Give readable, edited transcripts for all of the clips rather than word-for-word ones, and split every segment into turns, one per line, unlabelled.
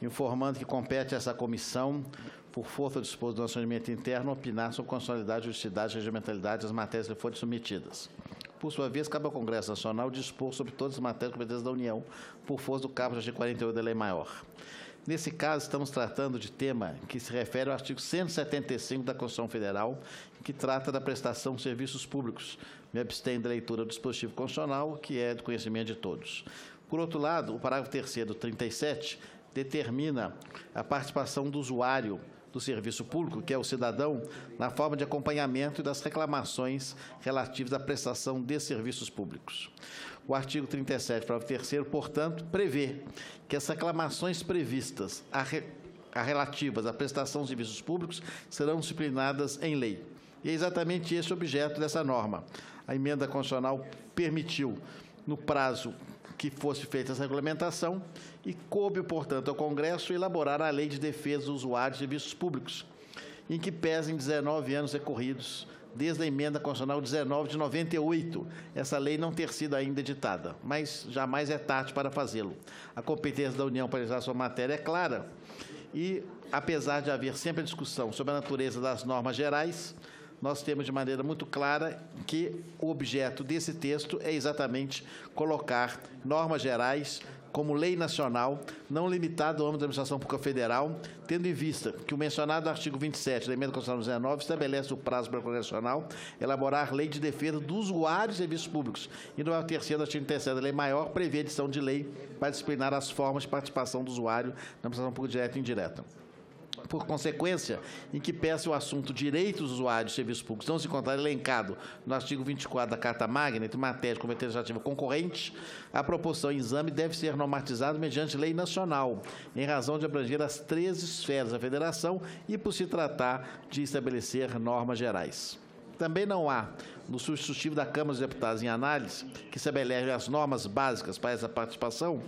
informando que compete a essa comissão, por força do disposto do procedimento interno, opinar sobre constitucionalidade, justicidade e regimentalidade das matérias que forem submetidas. Por sua vez, cabe ao Congresso Nacional dispor sobre todas as matérias competentes da União, por força do caput do artigo 48 da Lei Maior. Nesse caso, estamos tratando de tema que se refere ao artigo 175 da Constituição Federal, que trata da prestação de serviços públicos. Me abstenho da leitura do dispositivo constitucional, que é do conhecimento de todos. Por outro lado, o parágrafo 3º do 37 determina a participação do usuário do serviço público, que é o cidadão, na forma de acompanhamento e das reclamações relativas à prestação de serviços públicos. O artigo 37, parágrafo 3º, portanto, prevê que as reclamações previstas relativas à prestação de serviços públicos serão disciplinadas em lei. E é exatamente esse o objeto dessa norma. A emenda constitucional permitiu, no prazo que fosse feita essa regulamentação, e coube, portanto, ao Congresso elaborar a Lei de Defesa dos Usuários de Serviços Públicos, em que pesem 19 anos decorridos desde a emenda constitucional 19 de 98, essa lei não ter sido ainda editada, mas jamais é tarde para fazê-lo. A competência da União para legislar sua matéria é clara e, apesar de haver sempre a discussão sobre a natureza das normas gerais, nós temos de maneira muito clara que o objeto desse texto é exatamente colocar normas gerais como lei nacional, não limitada ao âmbito da administração pública federal, tendo em vista que o mencionado artigo 27 da emenda constitucional 19 estabelece o prazo para o Congresso Nacional elaborar lei de defesa do usuário de serviços públicos. E no artigo 3º do artigo 37 da lei maior prevê a edição de lei para disciplinar as formas de participação do usuário na administração pública direta e indireta. Por consequência, em que peça o assunto direitos dos usuários de serviços públicos não se encontrar elencado no artigo 24 da Carta Magna, entre matéria de competência legislativa concorrente, a proposição em exame deve ser normatizada mediante lei nacional, em razão de abranger as 13 esferas da Federação e por se tratar de estabelecer normas gerais. Também não há, no substitutivo da Câmara dos Deputados em análise, que estabelece as normas básicas para essa participação,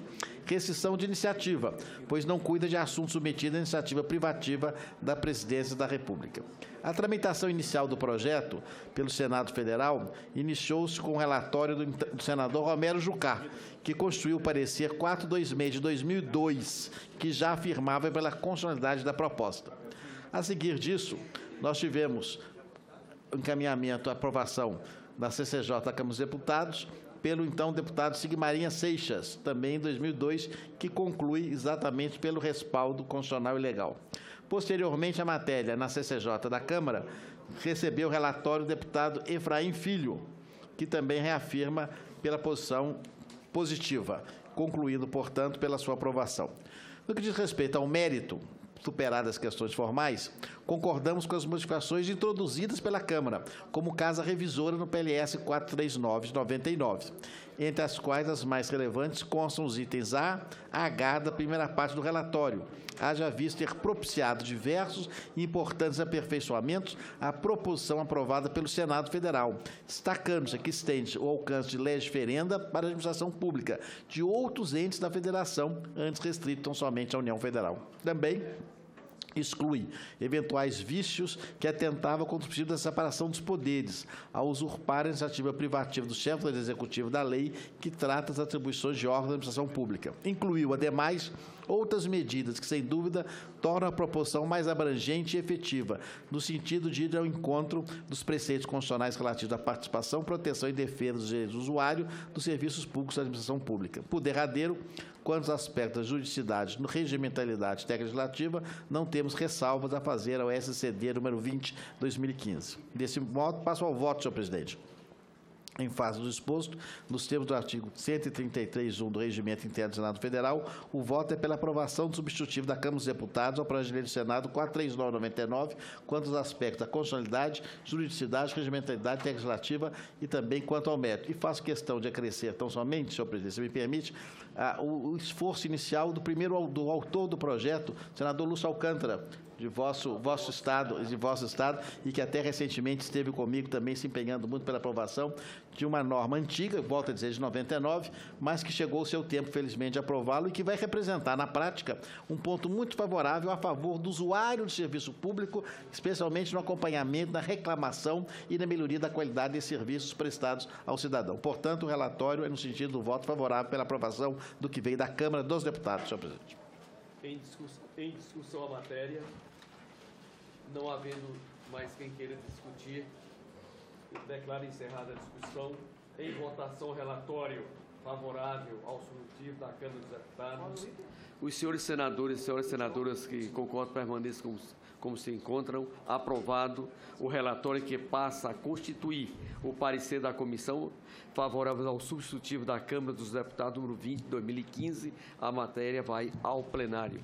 restrição de iniciativa, pois não cuida de assuntos submetidos à iniciativa privativa da Presidência da República. A tramitação inicial do projeto pelo Senado Federal iniciou-se com o relatório do senador Romero Jucá, que constituiu o parecer 426 de 2002, que já afirmava pela constitucionalidade da proposta. A seguir disso, nós tivemos encaminhamento à aprovação da CCJ da Câmara dos Deputados, pelo então deputado Sigmarinha Seixas, também em 2002, que conclui exatamente pelo respaldo constitucional e legal. Posteriormente, a matéria na CCJ da Câmara recebeu o relatório do deputado Efraim Filho, que também reafirma pela posição positiva, concluindo, portanto, pela sua aprovação. No que diz respeito ao mérito, superadas as questões formais, concordamos com as modificações introduzidas pela Câmara, como casa revisora no PLS 439 de 99, entre as quais as mais relevantes constam os itens A a H da primeira parte do relatório, haja visto ter propiciado diversos e importantes aperfeiçoamentos à proposição aprovada pelo Senado Federal, destacando-se que estende o alcance de leis diferenda para a administração pública de outros entes da Federação, antes restrito tão somente à União Federal. Também exclui eventuais vícios que atentavam contra o princípio da separação dos poderes, ao usurpar a iniciativa privativa do chefe do Executivo da lei que trata as atribuições de órgãos da administração pública. Incluiu, ademais, outras medidas que, sem dúvida, tornam a proposição mais abrangente e efetiva, no sentido de ir ao encontro dos preceitos constitucionais relativos à participação, proteção e defesa dos direitos do usuário dos serviços públicos da administração pública. Por derradeiro, quanto aos aspectos da juridicidade, regimentalidade e técnica legislativa, não temos ressalvas a fazer ao SCD número 20/2015. Desse modo, passo ao voto, senhor presidente. Em face do exposto, nos termos do artigo 133.1 do Regimento Interno do Senado Federal, o voto é pela aprovação do substitutivo da Câmara dos Deputados ao projeto de lei do Senado 439/99, quanto aos aspectos da constitucionalidade, juridicidade, regimentalidade, técnica legislativa e também quanto ao mérito. E faço questão de acrescer tão somente, senhor presidente, se me permite, o esforço inicial do autor do projeto, senador Lúcio Alcântara, de vosso estado, e que até recentemente esteve comigo também se empenhando muito pela aprovação de uma norma antiga, volto a dizer, de 99, mas que chegou o seu tempo, felizmente, de aprová-lo e que vai representar, na prática, um ponto muito favorável a favor do usuário do serviço público, especialmente no acompanhamento, na reclamação e na melhoria da qualidade de serviços prestados ao cidadão. Portanto, o relatório é no sentido do voto favorável pela aprovação do que veio da Câmara dos Deputados, senhor presidente.
Em discussão a matéria. Não havendo mais quem queira discutir, eu declaro encerrada a discussão. Em votação, relatório favorável ao substitutivo da Câmara dos Deputados. Os senhores senadores e senhoras senadoras que concordam permaneçam como se encontram. Aprovado o relatório que passa a constituir o parecer da comissão favorável ao substitutivo da Câmara dos Deputados número 20 de 2015. A matéria vai ao plenário.